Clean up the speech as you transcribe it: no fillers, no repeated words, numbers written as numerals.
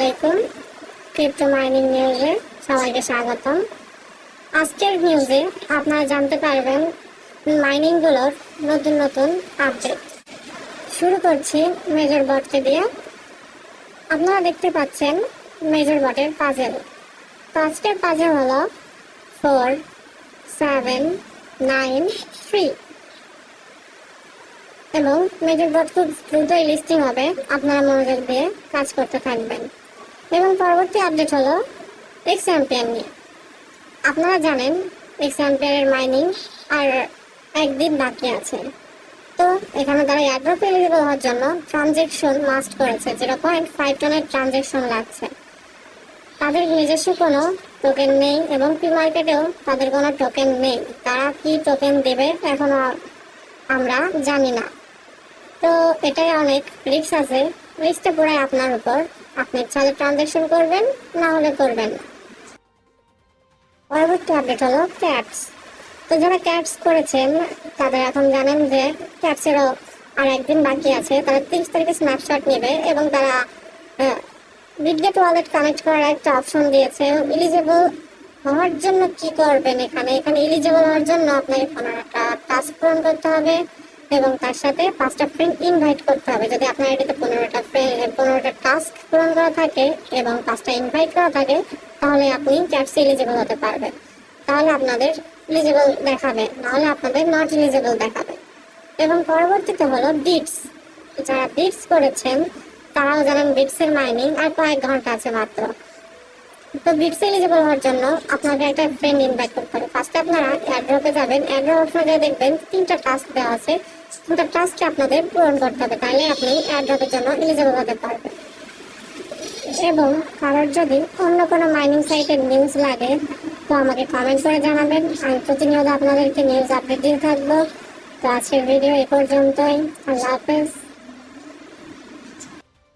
আলাইকুম। Crypto mining নিউজে সবাইকে স্বাগতম। আজকের নিউজে আপনারা জানতে পারবেন মাইনিংগুলোর নতুন নতুন আপডেট। শুরু করছি মেজর বটকে দিয়ে। আপনারা দেখতে পাচ্ছেন মেজর বটের পাজেল। তো আজকের পাজেল হলো 4 7 9 3 এবং মেজর বট খুব দ্রুতই লিস্টিং হবে। আপনারা মনোযোগ দিয়ে কাজ করতে থাকবেন। এবং পরবর্তী আপডেট হলো এক্সাম্পিয়ার নিয়ে। আপনারা জানেন এক্সাম্পিয়ারের মাইনিং আর একদিন বাকি আছে। তো এখানে তারা এয়ারড্রপ এলিজিবল হওয়ার জন্য ট্রানজ্যাকশন মাস্ট করেছে, 0.5 টনের ট্রানজ্যাকশন লাগছে। তাদের নিজস্ব কোনো টোকেন নেই এবং প্রি মার্কেটেও তাদের কোনো টোকেন নেই। তারা কি টোকেন দেবে এখনো আমরা জানি না। তো এটাই অনেক রিস্ক আছে। রিস্কটা পুরাই আপনার উপর। আপনি চাইলে ট্রানজ্যাকশন করবেন, না হলে করবেন না। পরবর্তী আপডেট হলো ক্যাপস। তো যারা ক্যাপস করেছেন তাদের এখন জানেন যে ক্যাপসেরও আর একদিন বাকি আছে। তারা 30 তারিখে স্ন্যাপশট নেবে এবং তারা বিটগেট ওয়ালেট কানেক্ট করার একটা অপশন দিয়েছে। এলিজেবল হওয়ার জন্য কি করবেন, এখানে এলিজেবল হওয়ার জন্য আপনাকে 15টা টাস্ক পূরণ করতে হবে এবং তার সাথে 5টা ফ্রেন্ড ইনভাইট করতে হবে। যদি আপনার এটাতে 15টা টাস্ক পূরণ করা থাকে এবং 5টা ইনভাইট করা থাকে, তাহলে আপনি ক্যাপসে এলিজেবল হতে পারবেন। তাহলে আপনাদের এলিজেবল দেখাবে, নাহলে আপনাদের নট এলিজেবল দেখাবে। এবং পরবর্তীতে হলো বিটস। যারা বিটস করেছেন তারাও জানেন বিটসের মাইনিং আর কয়েক ঘন্টা আছে মাত্র। তো বিটস এলিজিবল হওয়ার জন্য আপনাকে একটা ফ্রেন্ড ইনভাইট করতে হবে। ফার্স্টে আপনারা এয়ারড্রপে যাবেন। এয়ারড্রপ অপশনে দেখবেন 3টা টাস্ক দেওয়া আছে। 3টা টাস্ককে আপনাদের পূরণ করতে হবে, তাহলে আপনি এয়ারড্রপের জন্য এলিজিবল হতে পারবেন। এবং কারোর যদি অন্য কোনো মাইনিং সাইটের নিউজ লাগে তো আমাকে কমেন্ট করে জানাবেন। আমি প্রতিনিয়ত আপনাদেরকে নিউজ আপডেট দিয়ে থাকবো। তো আজকের ভিডিও এই পর্যন্তই। আল্লাহ হাফেজ।